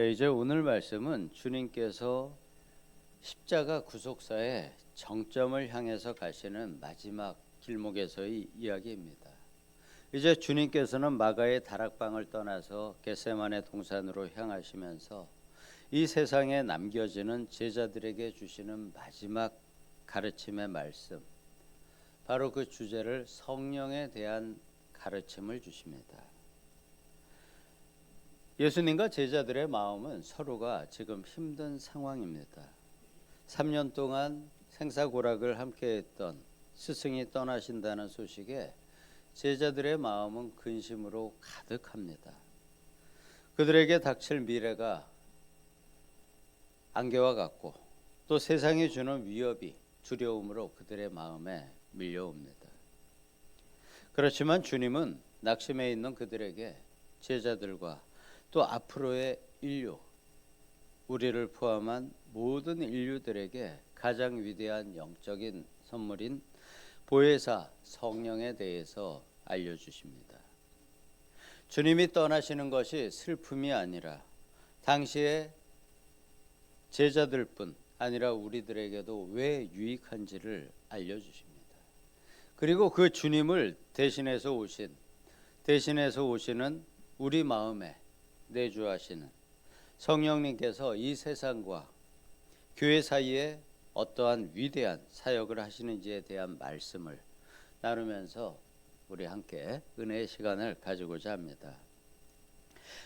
이제 오늘 말씀은 주님께서 십자가 구속사의 정점을 향해서 가시는 마지막 길목에서의 이야기입니다. 이제 주님께서는 마가의 다락방을 떠나서 겟세마네 동산으로 향하시면서 이 세상에 남겨지는 제자들에게 주시는 마지막 가르침의 말씀, 바로 그 주제를 성령에 대한 가르침을 주십니다. 예수님과 제자들의 마음은 서로가 지금 힘든 상황입니다. 3년 동안 생사고락을 함께했던 스승이 떠나신다는 소식에 제자들의 마음은 근심으로 가득합니다. 그들에게 닥칠 미래가 안개와 같고 또 세상이 주는 위협이 두려움으로 그들의 마음에 밀려옵니다. 그렇지만 주님은 낙심해 있는 그들에게 제자들과 또 앞으로의 인류, 우리를 포함한 모든 인류들에게 가장 위대한 영적인 선물인 보혜사 성령에 대해서 알려주십니다. 주님이 떠나시는 것이 슬픔이 아니라 당시의 제자들뿐 아니라 우리들에게도 왜 유익한지를 알려주십니다. 그리고 그 주님을 대신해서 오시는 우리 마음에 내주하시는 성령님께서 이 세상과 교회 사이에 어떠한 위대한 사역을 하시는지에 대한 말씀을 나누면서 우리 함께 은혜의 시간을 가지고자 합니다.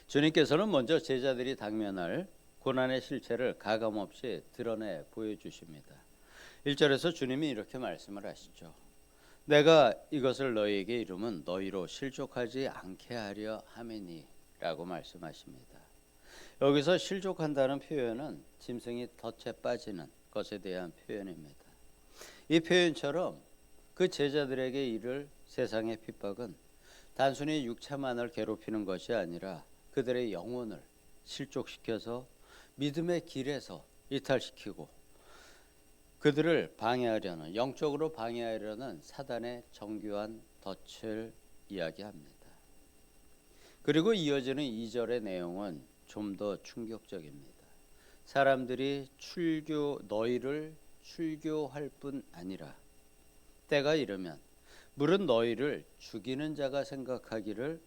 주님께서는 먼저 제자들이 당면할 고난의 실체를 가감없이 드러내 보여주십니다. 1절에서 주님이 이렇게 말씀을 하시죠. 내가 이것을 너희에게 이름은 너희로 실족하지 않게 하려 함이니 라고 말씀하십니다. 여기서 실족한다는 표현은 짐승이 덫에 빠지는 것에 대한 표현입니다. 이 표현처럼 그 제자들에게 이를 세상의 핍박은 단순히 육체만을 괴롭히는 것이 아니라 그들의 영혼을 실족시켜서 믿음의 길에서 이탈시키고 그들을 방해하려는, 영적으로 방해하려는 사단의 정교한 덫을 이야기합니다. 그리고 이어지는 2절의 내용은 좀 더 충격적입니다. 사람들이 너희를 출교할 뿐 아니라 때가 이르면 물은 너희를 죽이는 자가 생각하기를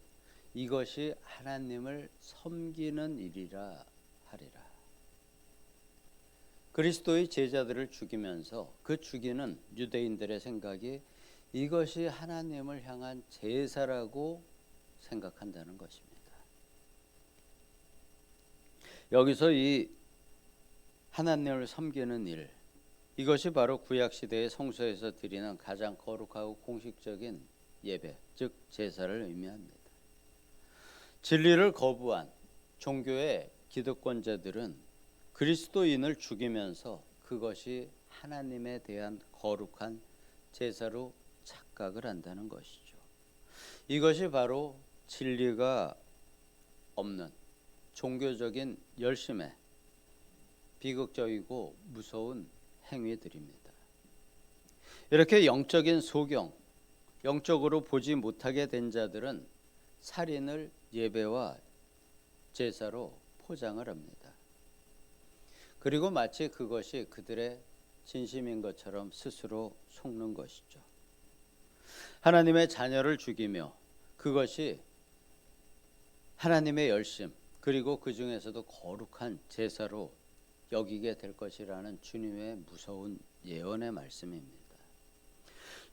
이것이 하나님을 섬기는 일이라 하리라. 그리스도의 제자들을 죽이면서 그 죽이는 유대인들의 생각이 이것이 하나님을 향한 제사라고 생각한다는 것입니다. 여기서 이 하나님을 섬기는 일, 이것이 바로 구약시대의 성소에서 드리는 가장 거룩하고 공식적인 예배, 즉 제사를 의미합니다. 진리를 거부한 종교의 기득권자들은 그리스도인을 죽이면서 그것이 하나님에 대한 거룩한 제사로 착각을 한다는 것이죠. 이것이 바로 진리가 없는 종교적인 열심의 비극적이고 무서운 행위들입니다. 이렇게 영적인 소경, 영적으로 보지 못하게 된 자들은 살인을 예배와 제사로 포장을 합니다. 그리고 마치 그것이 그들의 진심인 것처럼 스스로 속는 것이죠. 하나님의 자녀를 죽이며 그것이 하나님의 열심, 그리고 그 중에서도 거룩한 제사로 여기게 될 것이라는 주님의 무서운 예언의 말씀입니다.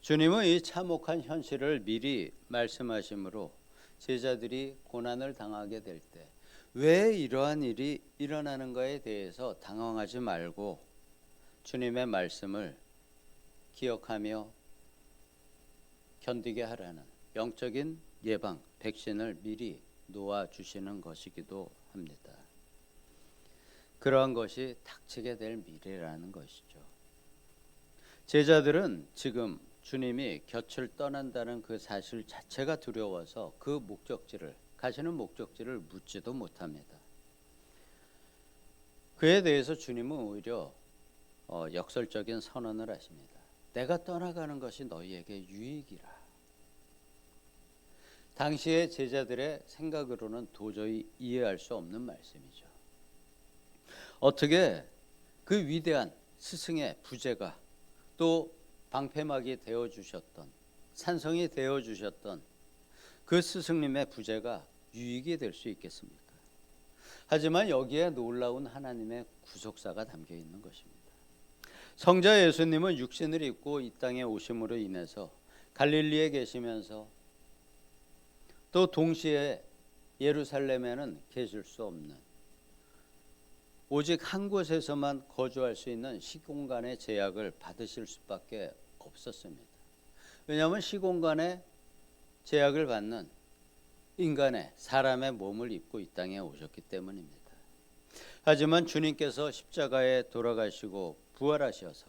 주님은 이 참혹한 현실을 미리 말씀하심으로 제자들이 고난을 당하게 될 때 왜 이러한 일이 일어나는가에 대해서 당황하지 말고 주님의 말씀을 기억하며 견디게 하라는 영적인 예방, 백신을 미리 놓아주시는 것이기도 합니다. 그러한 것이 닥치게 될 미래라는 것이죠. 제자들은 지금 주님이 곁을 떠난다는 그 사실 자체가 두려워서 가시는 목적지를 묻지도 못합니다. 그에 대해서 주님은 오히려 역설적인 선언을 하십니다. 내가 떠나가는 것이 너희에게 유익이라. 당시의 제자들의 생각으로는 도저히 이해할 수 없는 말씀이죠. 어떻게 그 위대한 스승의 부재가 또 방패막이 되어주셨던, 산성이 되어주셨던 그 스승님의 부재가 유익이 될 수 있겠습니까? 하지만 여기에 놀라운 하나님의 구속사가 담겨 있는 것입니다. 성자 예수님은 육신을 입고 이 땅에 오심으로 인해서 갈릴리에 계시면서 또 동시에 예루살렘에는 계실 수 없는, 오직 한 곳에서만 거주할 수 있는 시공간의 제약을 받으실 수밖에 없었습니다. 왜냐하면 시공간의 제약을 받는 인간의, 사람의 몸을 입고 이 땅에 오셨기 때문입니다. 하지만 주님께서 십자가에 돌아가시고 부활하셔서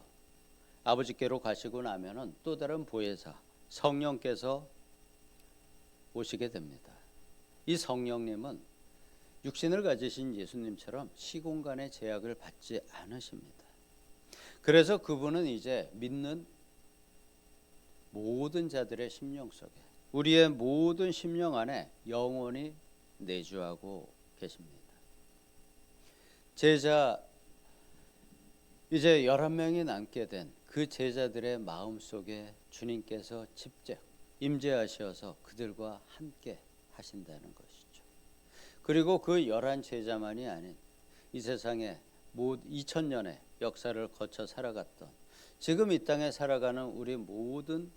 아버지께로 가시고 나면은 또 다른 보혜사 성령께서 오시게 됩니다. 이 성령님은 육신을 가지신 예수님처럼 시공간의 제약을 받지 않으십니다. 그래서 그분은 이제 믿는 모든 자들의 심령 속에, 우리의 모든 심령 안에 영원히 내주하고 계십니다. 제자 이제 11명이 남게 된 그 제자들의 마음속에 주님께서 직접 임재하셔서 그들과 함께 하신다는 것이죠. 그리고 그 11 제자만이 아닌 이 세상에 2000년의 역사를 거쳐 살아갔던, 지금 이 땅에 살아가는 우리 모든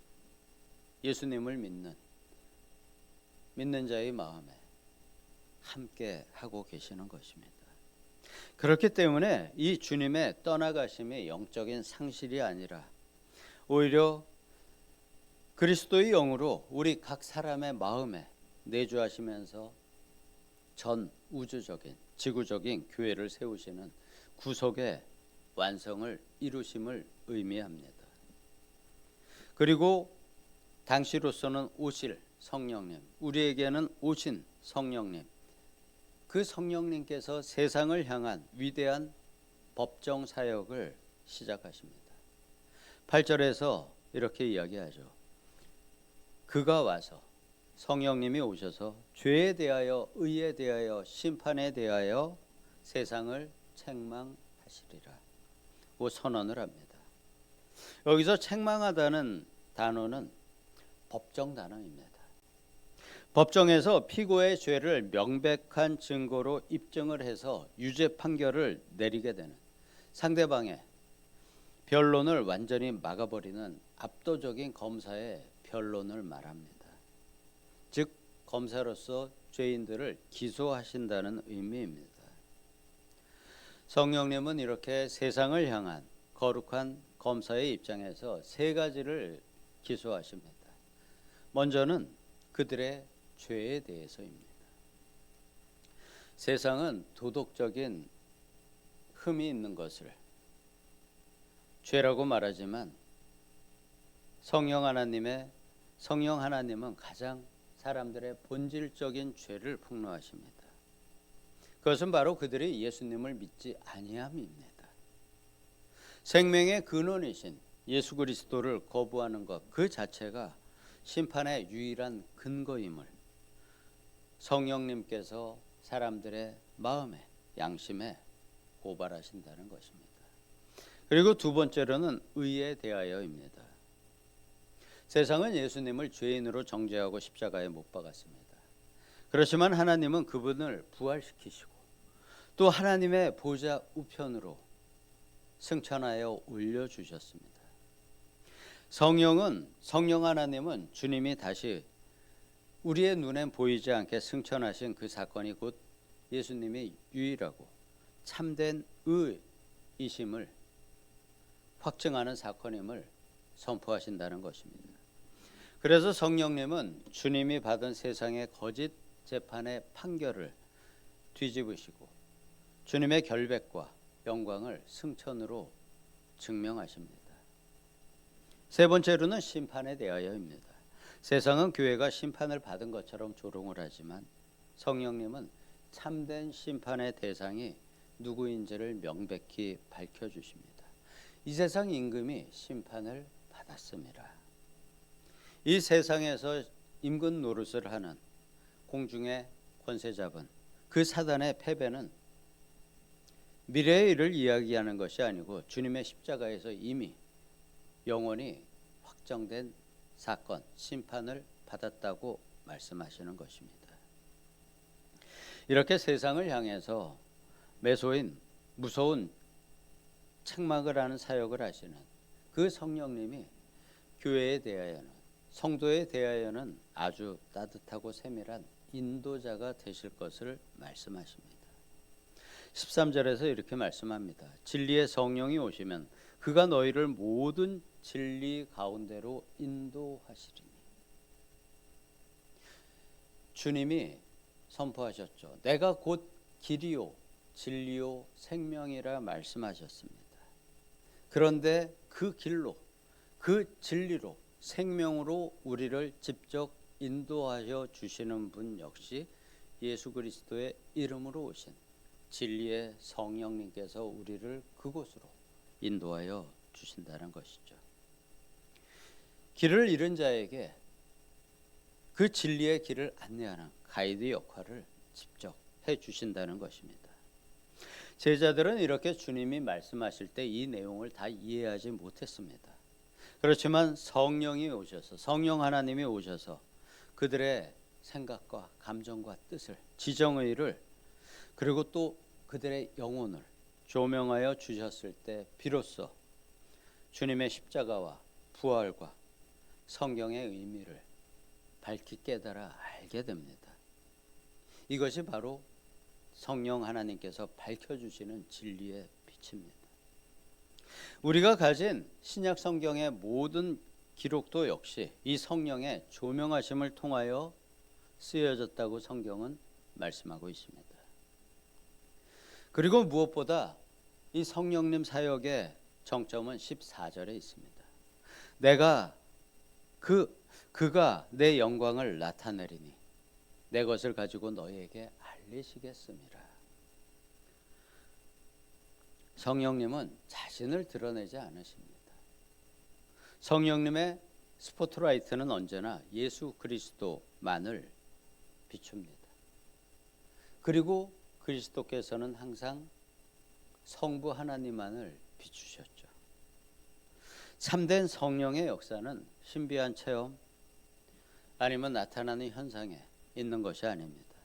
예수님을 믿는 자의 마음에 함께 하고 계시는 것입니다. 그렇기 때문에 이 주님의 떠나가심이 영적인 상실이 아니라 오히려 그리스도의 영으로 우리 각 사람의 마음에 내주하시면서 전 우주적인, 지구적인 교회를 세우시는 구속의 완성을 이루심을 의미합니다. 그리고 당시로서는 오실 성령님, 우리에게는 오신 성령님, 그 성령님께서 세상을 향한 위대한 법정 사역을 시작하십니다. 8절에서 이렇게 이야기하죠. 그가 와서, 성령님이 오셔서 죄에 대하여, 의에 대하여, 심판에 대하여 세상을 책망하시리라 고 선언을 합니다. 여기서 책망하다는 단어는 법정 단어입니다. 법정에서 피고의 죄를 명백한 증거로 입증을 해서 유죄 판결을 내리게 되는, 상대방의 변론을 완전히 막아버리는 압도적인 검사의 변론을 말합니다. 즉 검사로서 죄인들을 기소하신다는 의미입니다. 성령님은 이렇게 세상을 향한 거룩한 검사의 입장에서 세 가지를 기소하십니다. 먼저는 그들의 죄에 대해서입니다. 세상은 도덕적인 흠이 있는 것을 죄라고 말하지만 성령 하나님은 가장 사람들의 본질적인 죄를 폭로하십니다. 그것은 바로 그들이 예수님을 믿지 아니함입니다. 생명의 근원이신 예수 그리스도를 거부하는 것 그 자체가 심판의 유일한 근거임을 성령님께서 사람들의 마음에, 양심에 고발하신다는 것입니다. 그리고 두 번째로는 의에 대하여입니다. 세상은 예수님을 죄인으로 정죄하고 십자가에 못 박았습니다. 그렇지만 하나님은 그분을 부활시키시고 또 하나님의 보좌 우편으로 승천하여 올려주셨습니다. 성령 하나님은 주님이 다시 우리의 눈엔 보이지 않게 승천하신 그 사건이 곧 예수님이 유일하고 참된 의이심을 확증하는 사건임을 선포하신다는 것입니다. 그래서 성령님은 주님이 받은 세상의 거짓 재판의 판결을 뒤집으시고 주님의 결백과 영광을 승천으로 증명하십니다. 세 번째로는 심판에 대하여입니다. 세상은 교회가 심판을 받은 것처럼 조롱을 하지만 성령님은 참된 심판의 대상이 누구인지를 명백히 밝혀주십니다. 이 세상 임금이 심판을 받았습니다. 이 세상에서 임금 노릇을 하는 공중의 권세 잡은 그 사단의 패배는 미래의 일을 이야기하는 것이 아니고 주님의 십자가에서 이미 영원히 확정된 사건, 심판을 받았다고 말씀하시는 것입니다. 이렇게 세상을 향해서 매소인 무서운 책망을 하는 사역을 하시는 그 성령님이 교회에 대하여는, 성도에 대하여는 아주 따뜻하고 세밀한 인도자가 되실 것을 말씀하십니다. 13절에서 이렇게 말씀합니다. 진리의 성령이 오시면 그가 너희를 모든 진리 가운데로 인도하시리니. 주님이 선포하셨죠. 내가 곧 길이요 진리요 생명이라 말씀하셨습니다. 그런데 그 길로, 그 진리로, 생명으로 우리를 직접 인도하여 주시는 분 역시 예수 그리스도의 이름으로 오신 진리의 성령님께서 우리를 그곳으로 인도하여 주신다는 것이죠. 길을 잃은 자에게 그 진리의 길을 안내하는 가이드 역할을 직접 해 주신다는 것입니다. 제자들은 이렇게 주님이 말씀하실 때 이 내용을 다 이해하지 못했습니다. 그렇지만 성령이 오셔서, 성령 하나님이 오셔서 그들의 생각과 감정과 뜻을, 지정의를, 그리고 또 그들의 영혼을 조명하여 주셨을 때 비로소 주님의 십자가와 부활과 성경의 의미를 밝히 깨달아 알게 됩니다. 이것이 바로 성령 하나님께서 밝혀주시는 진리의 빛입니다. 우리가 가진 신약 성경의 모든 기록도 역시 이 성령의 조명하심을 통하여 쓰여졌다고 성경은 말씀하고 있습니다. 그리고 무엇보다 이 성령님 사역의 정점은 14절에 있습니다. 내가 그가 내 영광을 나타내리니 내 것을 가지고 너희에게 알리시겠음이라. 성령님은 자신을 드러내지 않으십니다. 성령님의 스포트라이트는 언제나 예수 그리스도만을 비춥니다. 그리고 그리스도께서는 항상 성부 하나님만을 비추셨죠. 참된 성령의 역사는 신비한 체험 아니면 나타나는 현상에 있는 것이 아닙니다.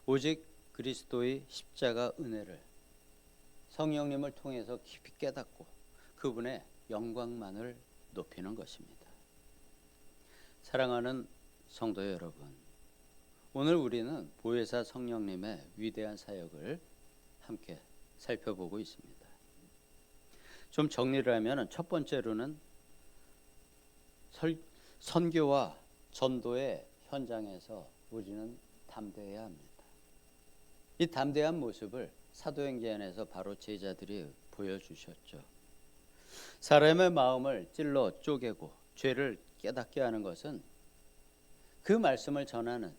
오직 그리스도의 십자가 은혜를 성령님을 통해서 깊이 깨닫고 그분의 영광만을 높이는 것입니다. 사랑하는 성도 여러분, 오늘 우리는 보혜사 성령님의 위대한 사역을 함께 살펴보고 있습니다. 좀 정리를 하면 첫 번째로는 선교와 전도의 현장에서 우리는 담대해야 합니다. 이 담대한 모습을 사도행전에서 바로 제자들이 보여주셨죠. 사람의 마음을 찔러 쪼개고 죄를 깨닫게 하는 것은 그 말씀을 전하는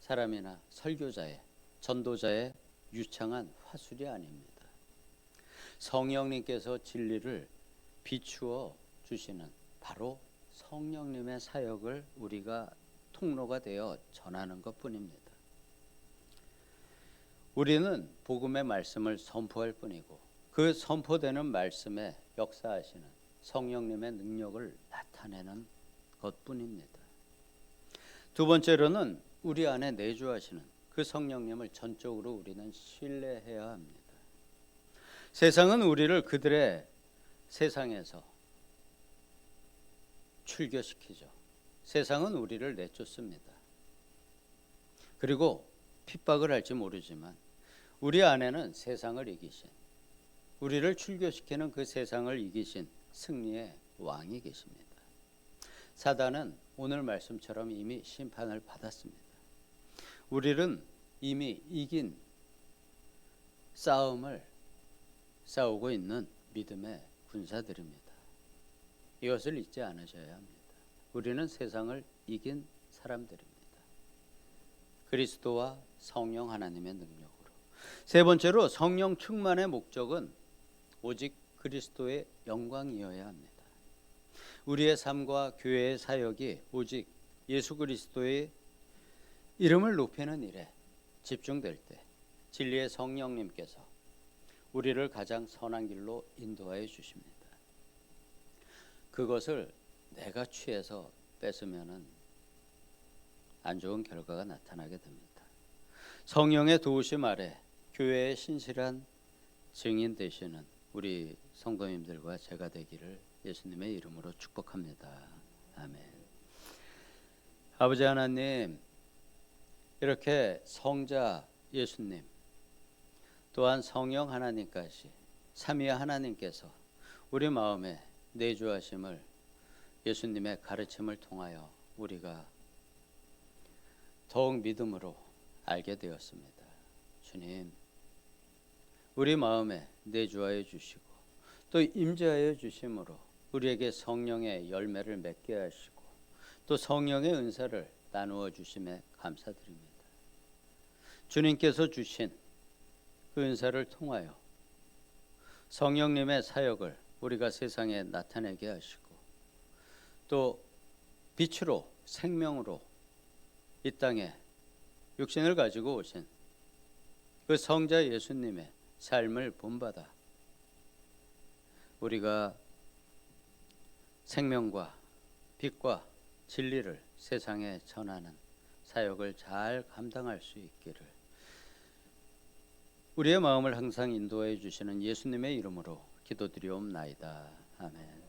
사람이나 설교자의, 전도자의 유창한 화술이 아닙니다. 성령님께서 진리를 비추어 주시는 바로 성령님의 사역을 우리가 통로가 되어 전하는 것뿐입니다. 우리는 복음의 말씀을 선포할 뿐이고 그 선포되는 말씀에 역사하시는 성령님의 능력을 나타내는 것뿐입니다. 두 번째로는 우리 안에 내주하시는 그 성령님을 전적으로 우리는 신뢰해야 합니다. 세상은 우리를 그들의 세상에서 출교시키죠. 세상은 우리를 내쫓습니다. 그리고 핍박을 할지 모르지만 우리 안에는 세상을 이기신, 우리를 출교시키는 그 세상을 이기신 승리의 왕이 계십니다. 사단은 오늘 말씀처럼 이미 심판을 받았습니다. 우리는 이미 이긴 싸움을 싸우고 있는 믿음의 군사들입니다. 이것을 잊지 않으셔야 합니다. 우리는 세상을 이긴 사람들입니다. 그리스도와 성령 하나님의 능력으로. 세 번째로 성령 충만의 목적은 오직 그리스도의 영광이어야 합니다. 우리의 삶과 교회의 사역이 오직 예수 그리스도의 이름을 높이는 일에 집중될 때 진리의 성령님께서 우리를 가장 선한 길로 인도하여 주십니다. 그것을 내가 취해서 뺏으면은 안 좋은 결과가 나타나게 됩니다. 성령의 도우심 아래 교회의 신실한 증인 되시는 우리 성도님들과 제가 되기를 예수님의 이름으로 축복합니다. 아멘. 아버지 하나님, 이렇게 성자 예수님 또한 성령 하나님까지 삼위 하나님께서 우리 마음에 내주하심을 예수님의 가르침을 통하여 우리가 더욱 믿음으로 알게 되었습니다. 주님, 우리 마음에 내주하여 주시고 또 임재하여 주심으로 우리에게 성령의 열매를 맺게 하시고 또 성령의 은사를 나누어 주심에 감사드립니다. 주님께서 주신 그 은사를 통하여 성령님의 사역을 우리가 세상에 나타내게 하시고 또 빛으로 생명으로 이 땅에 육신을 가지고 오신 그 성자 예수님의 삶을 본받아 우리가 생명과 빛과 진리를 세상에 전하는 사역을 잘 감당할 수 있기를 우리의 마음을 항상 인도해 주시는 예수님의 이름으로 기도드리옵나이다. 아멘.